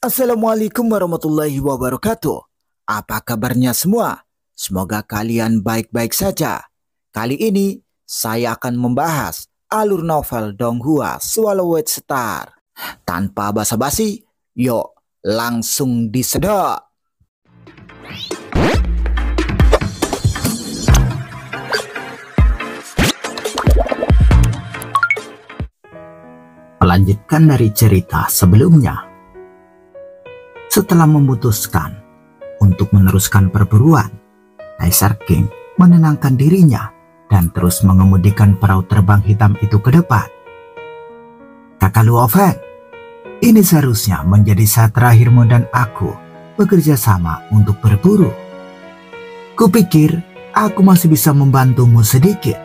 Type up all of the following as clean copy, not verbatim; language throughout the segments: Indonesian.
Assalamualaikum warahmatullahi wabarakatuh. Apa kabarnya semua? Semoga kalian baik-baik saja. Kali ini saya akan membahas alur novel Donghua Swallowed Star. Tanpa basa-basi, yuk langsung disedot. Melanjutkan dari cerita sebelumnya. Setelah memutuskan untuk meneruskan perburuan, Kaisar King menenangkan dirinya dan terus mengemudikan perahu terbang hitam itu ke depan. Kakak Luo Feng, ini seharusnya menjadi saat terakhirmu dan aku bekerja sama untuk berburu. Kupikir aku masih bisa membantumu sedikit,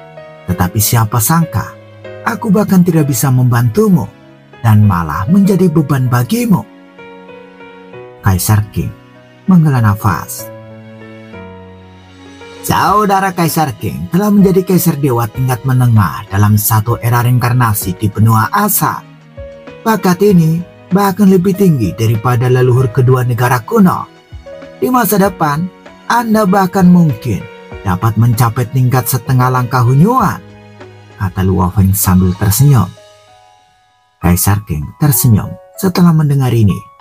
tetapi siapa sangka aku bahkan tidak bisa membantumu dan malah menjadi beban bagimu. Kaisar King menghela nafas. Saudara Kaisar King telah menjadi kaisar dewa tingkat menengah dalam satu era reinkarnasi di benua Asa. Bakat ini bahkan lebih tinggi daripada leluhur kedua negara kuno. Di masa depan, Anda bahkan mungkin dapat mencapai tingkat setengah langkah Hunyuan, kata Luo Feng sambil tersenyum. Kaisar King tersenyum setelah mendengar ini.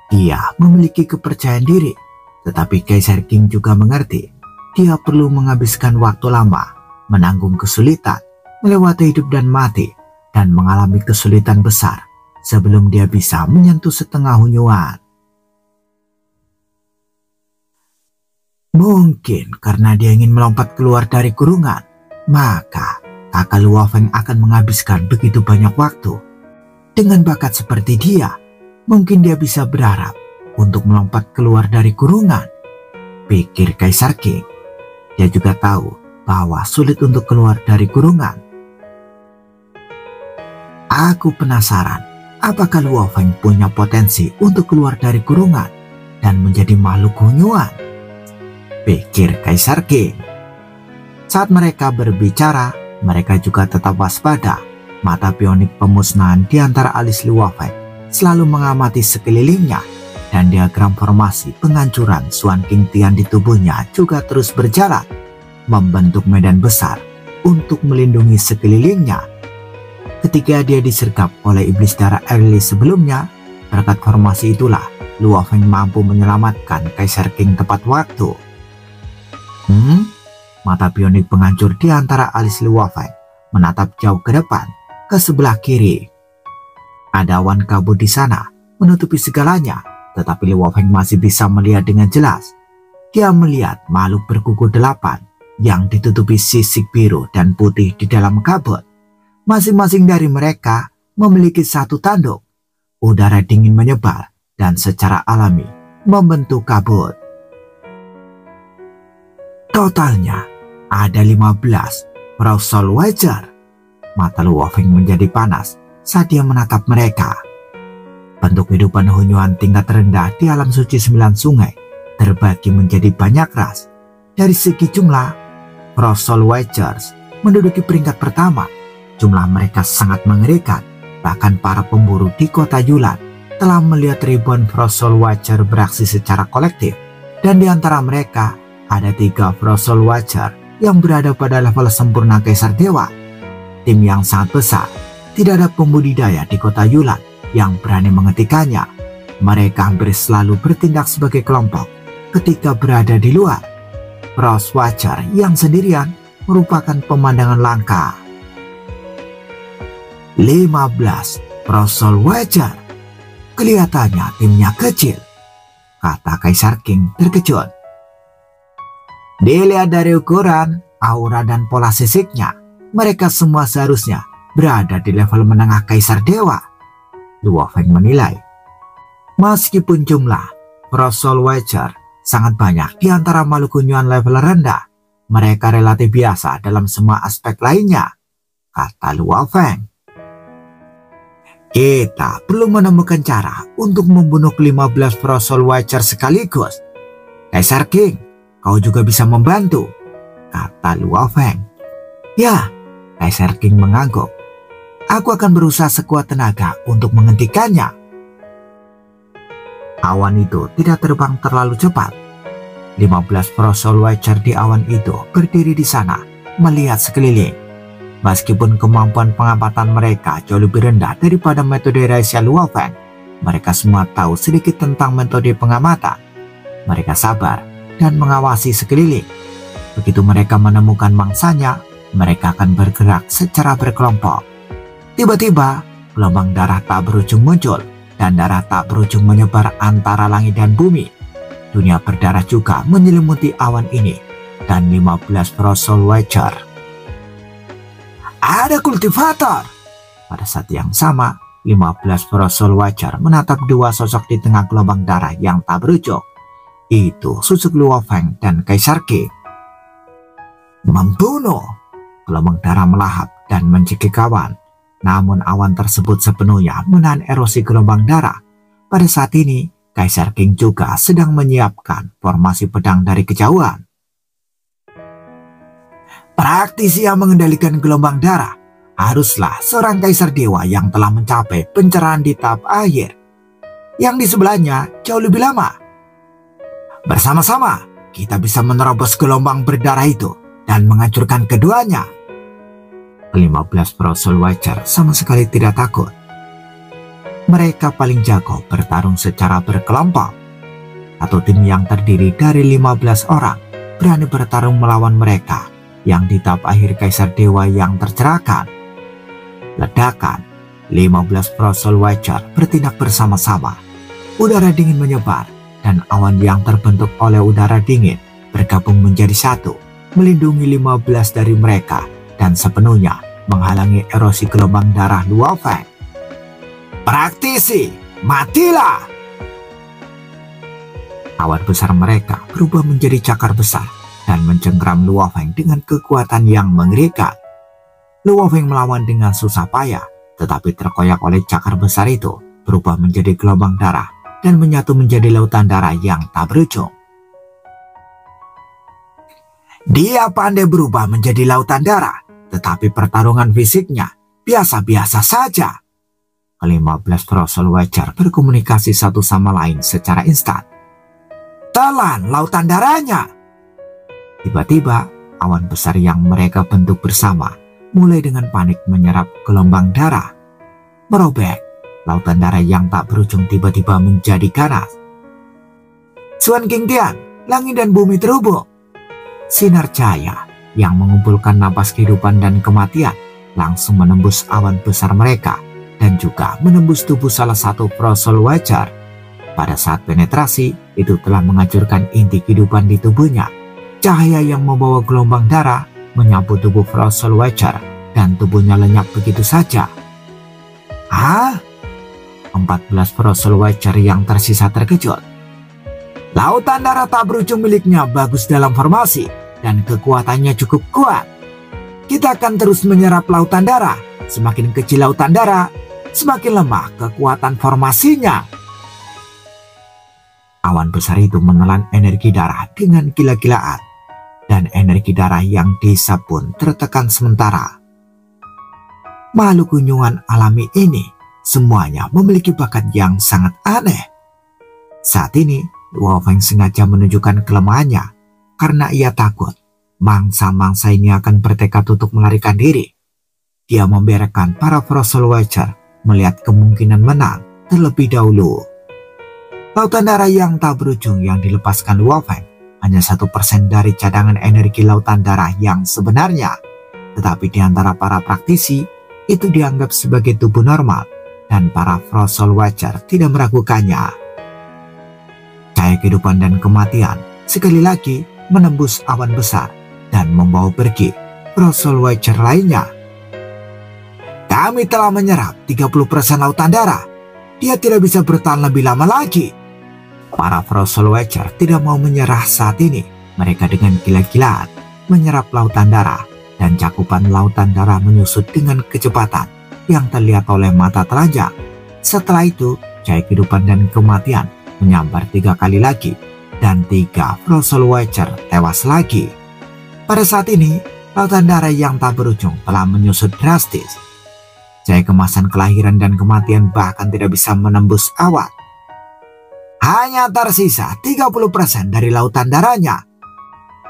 Dia memiliki kepercayaan diri, tetapi Kaisar King juga mengerti dia perlu menghabiskan waktu lama, menanggung kesulitan, melewati hidup dan mati, dan mengalami kesulitan besar sebelum dia bisa menyentuh setengah Hunyuan. Mungkin karena dia ingin melompat keluar dari kurungan, maka kakak Luo Feng akan menghabiskan begitu banyak waktu. Dengan bakat seperti dia, mungkin dia bisa berharap untuk melompat keluar dari kurungan, pikir Kaisar King. Dia juga tahu bahwa sulit untuk keluar dari kurungan. Aku penasaran, apakah Luo Feng punya potensi untuk keluar dari kurungan dan menjadi makhluk Hunyuan, pikir Kaisar King. Saat mereka berbicara, mereka juga tetap waspada. Mata pionik pemusnahan di antara alis Luo Feng selalu mengamati sekelilingnya, dan diagram formasi penghancuran Suan King Tian di tubuhnya juga terus berjalan, membentuk medan besar untuk melindungi sekelilingnya. Ketika dia disergap oleh iblis darah Erli sebelumnya, berkat formasi itulah Luo Feng mampu menyelamatkan Kaisar King tepat waktu. Mata pionik penghancur di antara alis Luo Feng menatap jauh ke depan, ke sebelah kiri. Ada awan kabut di sana menutupi segalanya, tetapi Luo Feng masih bisa melihat dengan jelas. Dia melihat makhluk berkuku 8 yang ditutupi sisik biru dan putih di dalam kabut. Masing-masing dari mereka memiliki satu tanduk. Udara dingin menyebar dan secara alami membentuk kabut. Totalnya ada 15 perahu Soul Watcher. Mata Luo Feng menjadi panas saat dia menatap mereka. Bentuk kehidupan Hunyuan tingkat rendah di alam suci 9 sungai terbagi menjadi banyak ras. Dari segi jumlah, perahu Soul Watchers menduduki peringkat pertama. Jumlah mereka sangat mengerikan. Bahkan para pemburu di kota Yulan telah melihat ribuan perahu Soul Watcher beraksi secara kolektif. Dan di antara mereka ada 3 perahu Soul Watcher yang berada pada level sempurna Kaisar Dewa. Tim yang sangat besar. Tidak ada pembudidaya di kota Yulan yang berani menghentikannya. Mereka hampir selalu bertindak sebagai kelompok ketika berada di luar. Pros Watcher yang sendirian merupakan pemandangan langka. 15 Pros Soul Watcher. Kelihatannya timnya kecil, kata Kaisar King terkejut. Dilihat dari ukuran, aura dan pola sisiknya, mereka semua seharusnya berada di level menengah Kaisar Dewa, Luo Feng menilai. Meskipun jumlah Pros Soul Watcher sangat banyak di antara makhluk Hunyuan level rendah, mereka relatif biasa dalam semua aspek lainnya, kata Luo Feng. Kita perlu menemukan cara untuk membunuh 15 Pros Soul Watcher sekaligus. Kaisar King, kau juga bisa membantu, kata Luo Feng. Ya, Kaisar King mengangguk. Aku akan berusaha sekuat tenaga untuk menghentikannya. Awan itu tidak terbang terlalu cepat. 15 Pro Soul Watcher di awan itu berdiri di sana melihat sekeliling. Meskipun kemampuan pengamatan mereka jauh lebih rendah daripada metode rahasia Luo Feng, mereka semua tahu sedikit tentang metode pengamatan. Mereka sabar dan mengawasi sekeliling. Begitu mereka menemukan mangsanya, mereka akan bergerak secara berkelompok. Tiba-tiba, gelombang darah tak berujung muncul, dan darah tak berujung menyebar antara langit dan bumi. Dunia berdarah juga menyelimuti awan ini, dan 15 Pro Soul Watcher. Ada kultivator! Pada saat yang sama, 15 Pro Soul Watcher menatap dua sosok di tengah gelombang darah yang tak berujung. Itu susuk Luo Feng dan Kaisar Qi. Membunuh! Gelombang darah melahap dan mencekik awan. Namun awan tersebut sepenuhnya menahan erosi gelombang darah. Pada saat ini, Kaisar King juga sedang menyiapkan formasi pedang dari kejauhan. Praktisi yang mengendalikan gelombang darah haruslah seorang kaisar dewa yang telah mencapai pencerahan di tahap akhir. Yang di sebelahnya jauh lebih lama. Bersama-sama, kita bisa menerobos gelombang berdarah itu dan menghancurkan keduanya. 15 Pro Soul Watcher sama sekali tidak takut. Mereka paling jago bertarung secara berkelompok. Satu tim yang terdiri dari 15 orang berani bertarung melawan mereka yang di tahap akhir Kaisar Dewa yang tercerahkan. Ledakan, 15 Pro Soul Watcher bertindak bersama-sama. Udara dingin menyebar dan awan yang terbentuk oleh udara dingin bergabung menjadi satu, melindungi 15 dari mereka dan sepenuhnya menghalangi erosi gelombang darah Luo Feng. Praktisi, matilah! Awan besar mereka berubah menjadi cakar besar dan mencengkeram Luo Feng dengan kekuatan yang mengerikan. Luo Feng melawan dengan susah payah, tetapi terkoyak oleh cakar besar itu, berubah menjadi gelombang darah dan menyatu menjadi lautan darah yang tak berujung. Dia pandai berubah menjadi lautan darah, tetapi pertarungan fisiknya biasa-biasa saja. 15 Pro Soul Watcher berkomunikasi satu sama lain secara instan. Telan lautan darahnya! Tiba-tiba, awan besar yang mereka bentuk bersama mulai dengan panik menyerap gelombang darah. Merobek, lautan darah yang tak berujung tiba-tiba menjadi ganas. Xuan King Tian, langit dan bumi terhubung. Sinar cahaya yang mengumpulkan napas kehidupan dan kematian langsung menembus awan besar mereka dan juga menembus tubuh salah satu Pro Soul Watcher. Pada saat penetrasi, itu telah menghancurkan inti kehidupan di tubuhnya. Cahaya yang membawa gelombang darah menyapu tubuh Pro Soul Watcher dan tubuhnya lenyap begitu saja. 14 Pro Soul Watcher yang tersisa terkejut. Lautan darah tak berujung miliknya bagus dalam formasi dan kekuatannya cukup kuat. Kita akan terus menyerap lautan darah. Semakin kecil lautan darah, semakin lemah kekuatan formasinya. Awan besar itu menelan energi darah dengan gila-gilaan. Dan energi darah yang dihisap pun tertekan sementara. Makhluk kunjungan alami ini semuanya memiliki bakat yang sangat aneh. Saat ini, Luo Feng sengaja menunjukkan kelemahannya karena ia takut mangsa-mangsa ini akan bertekad untuk melarikan diri. Dia membiarkan para Pro Soul Watcher melihat kemungkinan menang terlebih dahulu. Lautan darah yang tak berujung yang dilepaskan Luo Feng hanya 1% dari cadangan energi lautan darah yang sebenarnya. Tetapi di antara para praktisi, itu dianggap sebagai tubuh normal, dan para Pro Soul Watcher tidak meragukannya. Cahaya kehidupan dan kematian sekali lagi menembus awan besar dan membawa pergi Pro Soul Watcher lainnya. Kami telah menyerap 30% lautan darah. Dia tidak bisa bertahan lebih lama lagi. Para Pro Soul Watcher tidak mau menyerah saat ini. Mereka dengan gila-gilaan menyerap lautan darah dan cakupan lautan darah menyusut dengan kecepatan yang terlihat oleh mata telanjang. Setelah itu, cahaya kehidupan dan kematian menyambar 3 kali lagi dan 3 Pro Soul Watcher tewas lagi. Pada saat ini, lautan darah yang tak berujung telah menyusut drastis. Cahaya kemasan kelahiran dan kematian bahkan tidak bisa menembus awan. Hanya tersisa 30% dari lautan darahnya.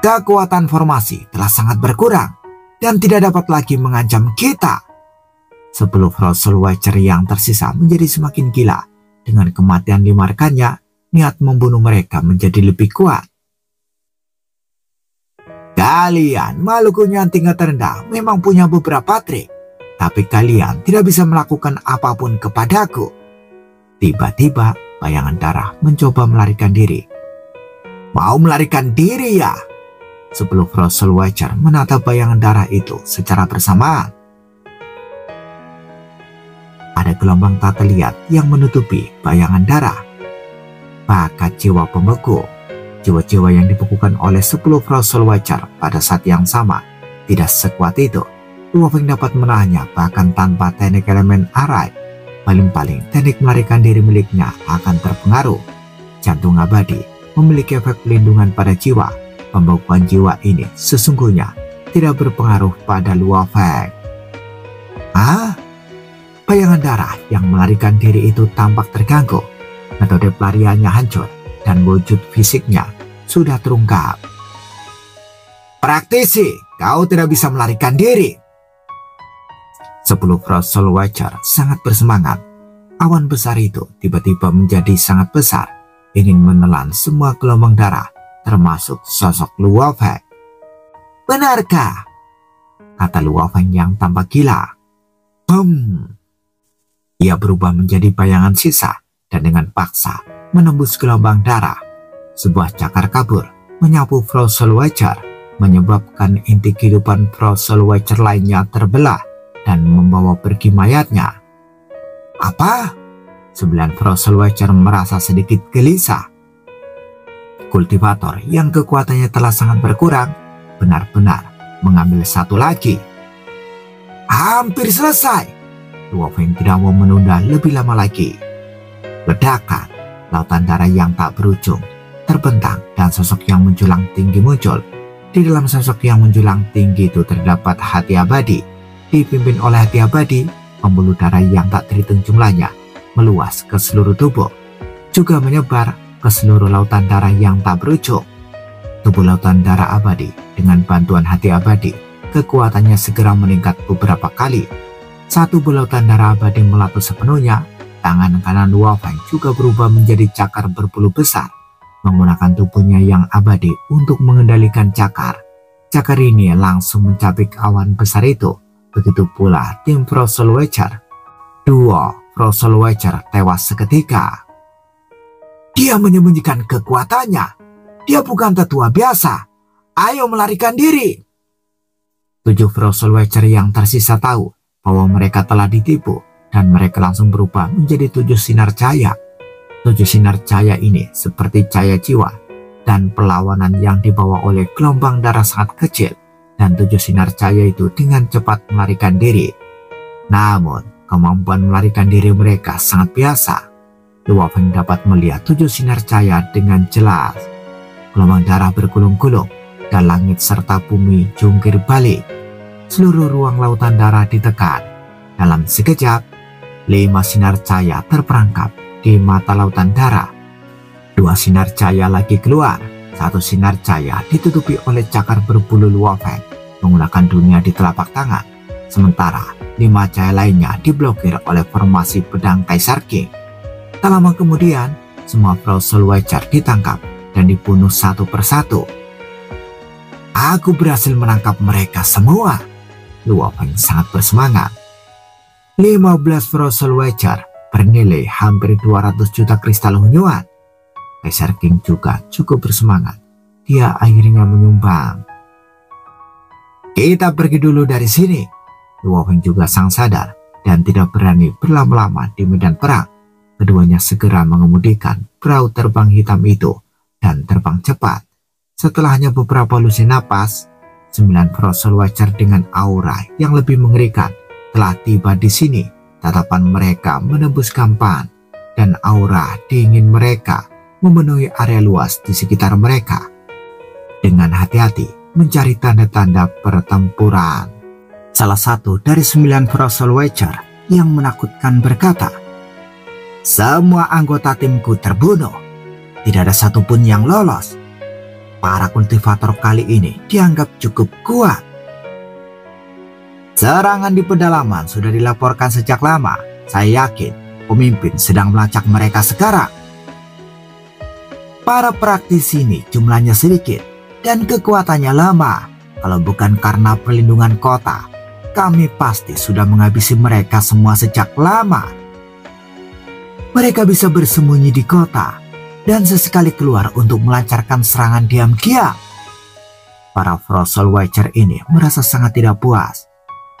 Kekuatan formasi telah sangat berkurang dan tidak dapat lagi mengancam kita. 10 Frost Watcher yang tersisa menjadi semakin gila. Dengan kematian 5 rekannya, niat membunuh mereka menjadi lebih kuat. Kalian makhluk yang tingkat terendah memang punya beberapa trik, tapi kalian tidak bisa melakukan apapun kepadaku. Tiba-tiba bayangan darah mencoba melarikan diri. Mau melarikan diri ya? 10 Frost Watcher menatap bayangan darah itu secara bersamaan. Ada gelombang tak terlihat yang menutupi bayangan darah. Bakat jiwa pembeku. Jiwa-jiwa yang dibekukan oleh 10 Frost Watcher pada saat yang sama tidak sekuat itu. Luo Feng dapat menahannya bahkan tanpa teknik elemen arai. Paling-paling teknik melarikan diri miliknya akan terpengaruh. Jantung abadi memiliki efek pelindungan pada jiwa. Pembekuan jiwa ini sesungguhnya tidak berpengaruh pada Luo Feng. Bayangan darah yang melarikan diri itu tampak terganggu. Metode pelariannya hancur dan wujud fisiknya sudah terungkap. Praktisi, kau tidak bisa melarikan diri. 10 Frost Watcher sangat bersemangat. Awan besar itu tiba-tiba menjadi sangat besar, ingin menelan semua gelombang darah, termasuk sosok Luo Feng. Benarkah? Kata Luo Feng yang tampak gila. Ia berubah menjadi bayangan sisa dan dengan paksa menembus gelombang darah. Sebuah cakar kabur menyapu Frost Watcher, menyebabkan inti kehidupan Frost Watcher lainnya terbelah dan membawa pergi mayatnya. Apa? 9 Frost Watcher merasa sedikit gelisah. Kultivator yang kekuatannya telah sangat berkurang benar-benar mengambil satu lagi. Hampir selesai. Luo Feng tidak mau menunda lebih lama lagi. Ledakan, lautan darah yang tak berujung terbentang dan sosok yang menjulang tinggi muncul. Di dalam sosok yang menjulang tinggi itu terdapat hati abadi. Dipimpin oleh hati abadi, pembuluh darah yang tak terhitung jumlahnya meluas ke seluruh tubuh, juga menyebar ke seluruh lautan darah yang tak berujung. Tubuh lautan darah abadi dengan bantuan hati abadi, kekuatannya segera meningkat beberapa kali. Satu bulautan darah abadi melatu sepenuhnya. Tangan kanan Luo Feng juga berubah menjadi cakar berbulu besar, menggunakan tubuhnya yang abadi untuk mengendalikan cakar. Cakar ini langsung mencabik awan besar itu. Begitu pula tim Frost Watcher. 2 Frost Watcher tewas seketika. Dia menyembunyikan kekuatannya. Dia bukan tetua biasa. Ayo melarikan diri. 7 Frost Watcher yang tersisa tahu bahwa mereka telah ditipu dan mereka langsung berubah menjadi 7 sinar cahaya. 7 sinar cahaya ini seperti cahaya jiwa dan perlawanan yang dibawa oleh gelombang darah sangat kecil, dan 7 sinar cahaya itu dengan cepat melarikan diri. Namun kemampuan melarikan diri mereka sangat biasa. Luo Feng dapat melihat 7 sinar cahaya dengan jelas. Gelombang darah bergulung-gulung dan langit serta bumi jungkir balik. Seluruh ruang lautan darah ditekan. Dalam sekejap, 5 sinar cahaya terperangkap di mata lautan darah. 2 sinar cahaya lagi keluar. 1 sinar cahaya ditutupi oleh cakar berbulu Luo Feng menggunakan dunia di telapak tangan. Sementara 5 cahaya lainnya diblokir oleh formasi pedang Kaisar King. Tak lama kemudian, semua Frost Watcher ditangkap dan dibunuh satu persatu. Aku berhasil menangkap mereka semua. Luo Feng sangat bersemangat. 15 Frost Watcher bernilai hampir 200 juta kristal hunyuan. Kaisar King juga cukup bersemangat. Dia akhirnya menyumbang. Kita pergi dulu dari sini. Luo Feng juga sang sadar dan tidak berani berlama-lama di medan perang. Keduanya segera mengemudikan perahu terbang hitam itu dan terbang cepat. Setelah hanya beberapa lusin napas, 9 Frost Watcher dengan aura yang lebih mengerikan telah tiba di sini. Tatapan mereka menembus gampan dan aura dingin mereka memenuhi area luas di sekitar mereka. Dengan hati-hati mencari tanda-tanda pertempuran. Salah satu dari 9 Frost Watcher yang menakutkan berkata, semua anggota timku terbunuh. tidak ada satupun yang lolos. Para kultivator kali ini dianggap cukup kuat. Serangan di pedalaman sudah dilaporkan sejak lama. Saya yakin pemimpin sedang melacak mereka sekarang. Para praktisi ini jumlahnya sedikit dan kekuatannya lemah. Kalau bukan karena perlindungan kota, kami pasti sudah menghabisi mereka semua sejak lama. Mereka bisa bersembunyi di kota dan sesekali keluar untuk melancarkan serangan diam-diam. Para Frost Watcher ini merasa sangat tidak puas.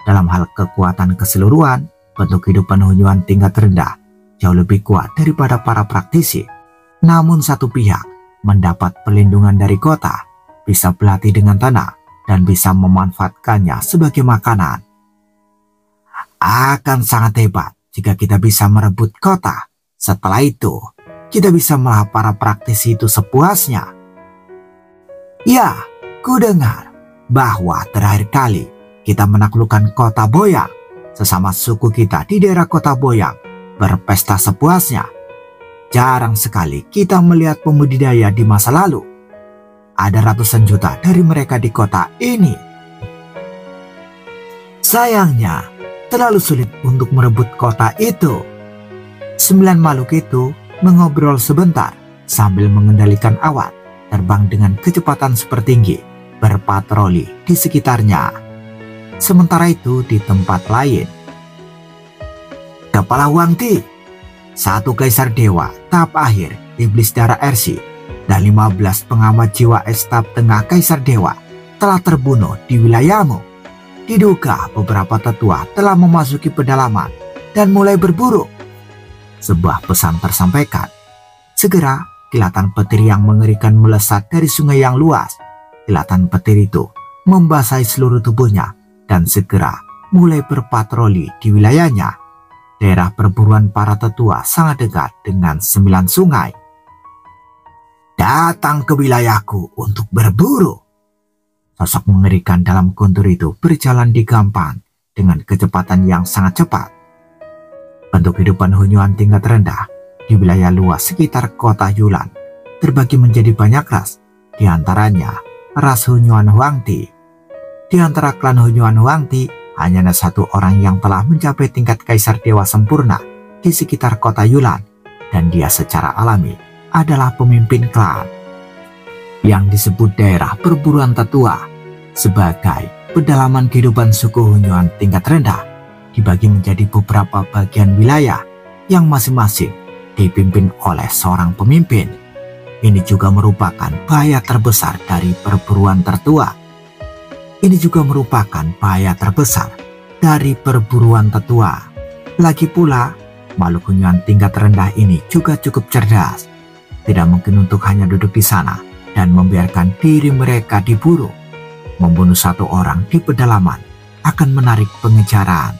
Dalam hal kekuatan keseluruhan, bentuk kehidupan Hunyuan tingkat rendah jauh lebih kuat daripada para praktisi. Namun satu pihak mendapat perlindungan dari kota, bisa berlatih dengan tanah, dan bisa memanfaatkannya sebagai makanan. Akan sangat hebat jika kita bisa merebut kota. Setelah itu, kita bisa melahap para praktisi itu sepuasnya. Ya, ku dengar bahwa terakhir kali kita menaklukkan kota Boyang. Sesama suku kita di daerah kota Boyang berpesta sepuasnya. Jarang sekali kita melihat pembudidaya di masa lalu. Ada ratusan juta dari mereka di kota ini. Sayangnya, terlalu sulit untuk merebut kota itu. 9 makhluk itu mengobrol sebentar sambil mengendalikan awan, terbang dengan kecepatan super tinggi, berpatroli di sekitarnya. Sementara itu di tempat lain, Kepala Huang Ti, satu kaisar dewa tahap akhir iblis darah Ersi, dan 15 pengamat jiwa tahap tengah kaisar dewa telah terbunuh di wilayahmu. Diduga beberapa tetua telah memasuki pedalaman dan mulai berburu. Sebuah pesan tersampaikan. Segera kilatan petir yang mengerikan melesat dari sungai yang luas. Kilatan petir itu membasahi seluruh tubuhnya dan segera mulai berpatroli di wilayahnya. Daerah perburuan para tetua sangat dekat dengan 9 sungai. Datang ke wilayahku untuk berburu. Sosok mengerikan dalam guntur itu berjalan di gampang dengan kecepatan yang sangat cepat. Bentuk kehidupan Hunyuan tingkat rendah di wilayah luas sekitar kota Yulan terbagi menjadi banyak ras, di antaranya ras Hunyuan Huang Ti. Di antara klan Hunyuan Huang Ti, hanya ada satu orang yang telah mencapai tingkat kaisar dewa sempurna di sekitar kota Yulan, dan dia secara alami adalah pemimpin klan yang disebut daerah perburuan tetua. Sebagai pedalaman kehidupan suku Hunyuan tingkat rendah dibagi menjadi beberapa bagian wilayah yang masing-masing dipimpin oleh seorang pemimpin. Ini juga merupakan bahaya terbesar dari perburuan tertua. Ini juga merupakan bahaya terbesar dari perburuan tetua. Lagi pula, makhluk Hunyuan tingkat rendah ini juga cukup cerdas. Tidak mungkin untuk hanya duduk di sana dan membiarkan diri mereka diburu. Membunuh satu orang di pedalaman akan menarik pengejaran.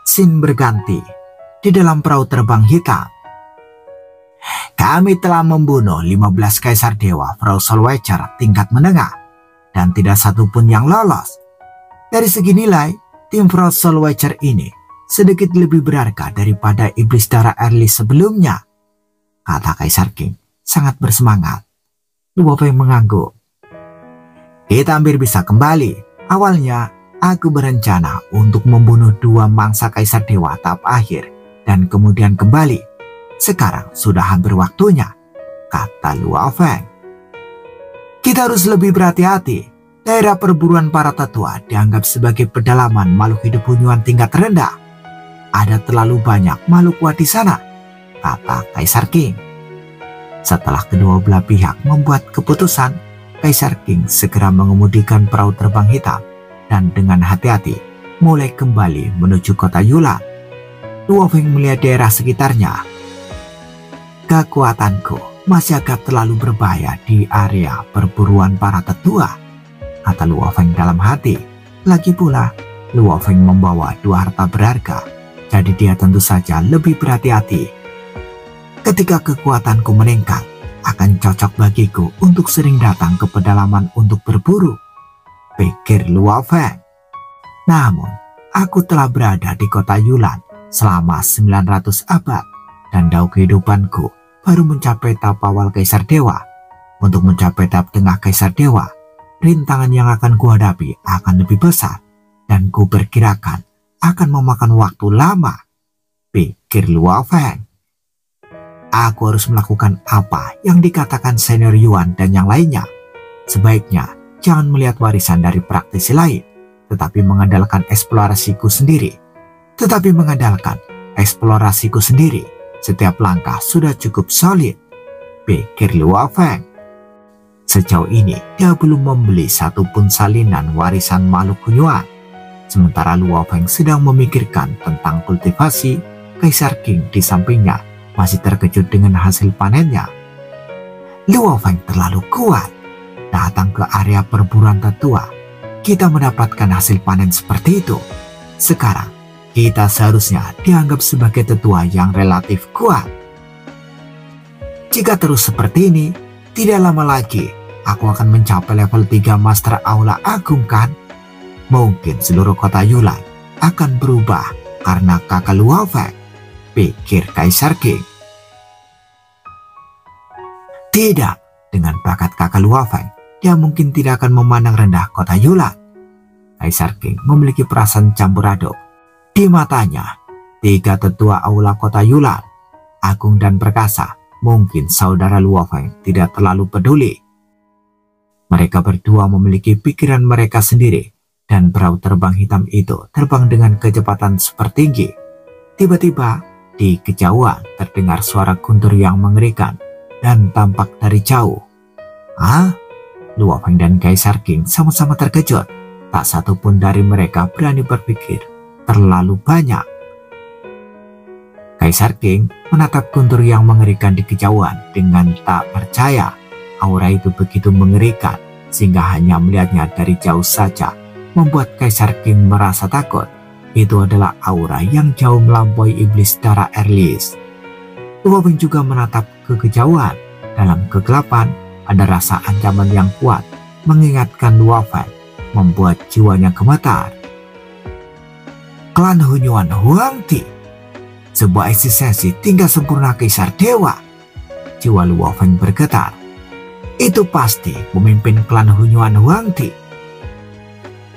Scene berganti di dalam perahu terbang hitam. Kami telah membunuh 15 kaisar dewa Frost Watcher tingkat menengah, dan tidak satupun yang lolos. Dari segi nilai, tim Frost Watcher ini sedikit lebih berharga daripada iblis darah early sebelumnya, kata Kaisar King sangat bersemangat. Luo Feng mengangguk. Kita hampir bisa kembali. Awalnya, aku berencana untuk membunuh 2 mangsa kaisar dewa tahap akhir dan kemudian kembali. Sekarang sudah hampir waktunya, kata Luo Feng. Kita harus lebih berhati-hati. Daerah perburuan para tetua dianggap sebagai pedalaman makhluk hidup Hunyuan tingkat rendah. Ada terlalu banyak makhluk kuat di sana, kata Kaisar King. Setelah kedua belah pihak membuat keputusan, Kaisar King segera mengemudikan perahu terbang hitam dan dengan hati-hati mulai kembali menuju kota Yulan. Luo Feng melihat daerah sekitarnya. Kekuatanku masih agak terlalu berbahaya di area perburuan para tetua, kata Luo Feng dalam hati. Lagi pula, Luo Feng membawa 2 harta berharga, jadi dia tentu saja lebih berhati-hati. Ketika kekuatanku meningkat, akan cocok bagiku untuk sering datang ke pedalaman untuk berburu, pikir Luo Feng. Namun, aku telah berada di kota Yulan selama 900 abad, dan dao kehidupanku baru mencapai tahap awal Kaisar Dewa. Untuk mencapai tahap tengah Kaisar Dewa, rintangan yang akan kuhadapi akan lebih besar dan kuperkirakan akan memakan waktu lama, pikir Luo Feng. Aku harus melakukan apa yang dikatakan senior Yuan dan yang lainnya. Sebaiknya jangan melihat warisan dari praktisi lain, tetapi mengandalkan eksplorasiku sendiri. Setiap langkah sudah cukup solid, pikir Luo Feng. Sejauh ini dia belum membeli satupun salinan warisan makhluk Hunyuan. Sementara Luo Feng sedang memikirkan tentang kultivasi, Kaisar King di sampingnya masih terkejut dengan hasil panennya. Luo Feng terlalu kuat. Datang ke area perburuan tetua, kita mendapatkan hasil panen seperti itu. Sekarang, kita seharusnya dianggap sebagai tetua yang relatif kuat. Jika terus seperti ini, tidak lama lagi aku akan mencapai level 3 Master Aula Agung kan? Mungkin seluruh kota Yulan akan berubah karena kakak Luo Feng, pikir Kaisar King. Tidak, dengan bakat kakak Luo Feng, dia mungkin tidak akan memandang rendah kota Yulan. Kaisar King memiliki perasaan campur aduk. Di matanya, 3 tetua aula kota Yulan, agung dan perkasa, mungkin saudara Luo Feng tidak terlalu peduli. Mereka berdua memiliki pikiran mereka sendiri, dan perahu terbang hitam itu terbang dengan kecepatan super tinggi. Tiba-tiba, di kejauhan terdengar suara guntur yang mengerikan dan tampak dari jauh. Luo Feng dan Kaisar King sama-sama terkejut. Tak satu pun dari mereka berani berpikir terlalu banyak. Kaisar King menatap guntur yang mengerikan di kejauhan dengan tak percaya. Aura itu begitu mengerikan sehingga hanya melihatnya dari jauh saja membuat Kaisar King merasa takut. Itu adalah aura yang jauh melampaui iblis darah Erlis. Luo Feng juga menatap ke kejauhan. Dalam kegelapan ada rasa ancaman yang kuat mengingatkan Luo Feng, membuat jiwanya gemetar. Klan Hunyuan Huangti, sebuah eksistensi tingkat sempurna Kaisar Dewa. Jiwa Luo Feng bergetar. Itu pasti pemimpin klan Hunyuan Huangti.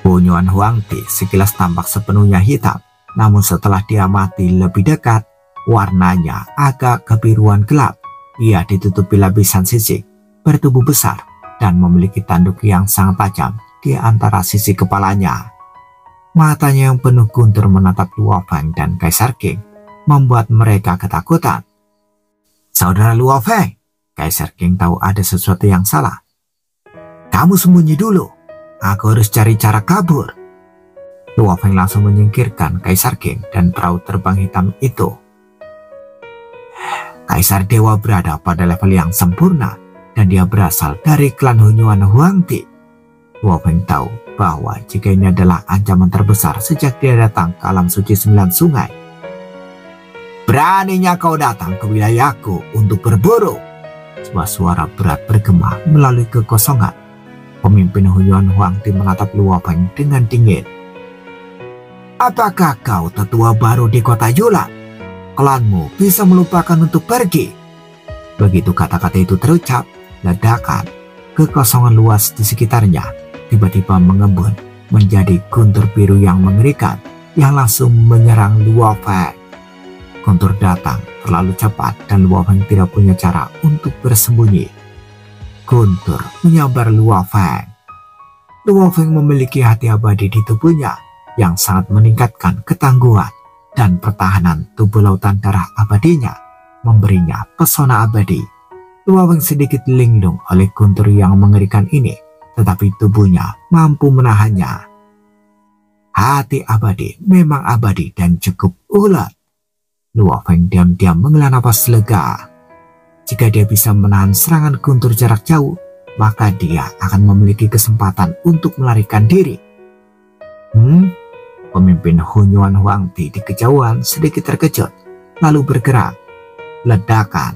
Hunyuan Huangti sekilas tampak sepenuhnya hitam, namun setelah diamati lebih dekat, warnanya agak kebiruan gelap. Ia ditutupi lapisan sisik, bertubuh besar, dan memiliki tanduk yang sangat tajam di antara sisi kepalanya. Matanya yang penuh guntur menatap Luo Feng dan Kaisar King, membuat mereka ketakutan. Saudara Luo Feng, Kaisar King tahu ada sesuatu yang salah. Kamu sembunyi dulu, aku harus cari cara kabur. Luo Feng langsung menyingkirkan Kaisar King dan perahu terbang hitam itu. Kaisar Dewa berada pada level yang sempurna dan dia berasal dari klan Hunyuan Huangti. Luo Feng tahu bahwa jika ini adalah ancaman terbesar sejak dia datang ke alam suci 9 sungai. Beraninya kau datang ke wilayahku untuk berburu. Sebuah suara berat bergema melalui kekosongan. Pemimpin Hunyuan Huangti menatap Luo Feng dengan dingin. Apakah kau tetua baru di kota Yulan? Klanmu bisa melupakan untuk pergi. Begitu kata-kata itu terucap, ledakan kekosongan luas di sekitarnya tiba-tiba mengembun menjadi guntur biru yang mengerikan yang langsung menyerang Luo Feng. Guntur datang terlalu cepat dan Luo Feng tidak punya cara untuk bersembunyi. Guntur menyambar Luo Feng. Luo Feng memiliki hati abadi di tubuhnya yang sangat meningkatkan ketangguhan dan pertahanan tubuh lautan darah abadinya, memberinya pesona abadi. Luo Feng sedikit linglung oleh guntur yang mengerikan ini, tetapi tubuhnya mampu menahannya. Hati abadi memang abadi dan cukup ulet. Luo Feng diam-diam menghela napas lega. Jika dia bisa menahan serangan guntur jarak jauh, maka dia akan memiliki kesempatan untuk melarikan diri. Pemimpin Hunyuan Huangti di kejauhan sedikit terkejut, lalu bergerak. Ledakan,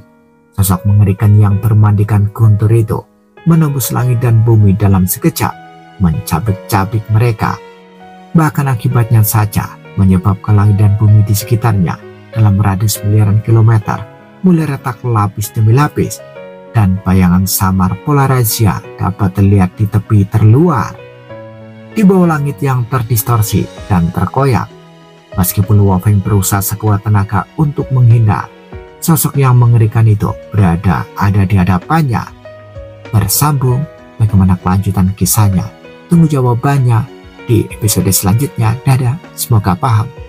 sosok mengerikan yang bermandikan guntur itu, menembus langit dan bumi dalam sekejap, mencabik-cabik mereka. Bahkan akibatnya saja menyebabkan langit dan bumi di sekitarnya dalam radius miliaran kilometer mulai retak lapis demi lapis, dan bayangan samar pola raja dapat terlihat di tepi terluar. Di bawah langit yang terdistorsi dan terkoyak, meskipun Luo Feng berusaha sekuat tenaga untuk menghindar, sosok yang mengerikan itu ada di hadapannya. Bersambung, bagaimana kelanjutan kisahnya? Tunggu jawabannya di episode selanjutnya. Dadah, semoga paham.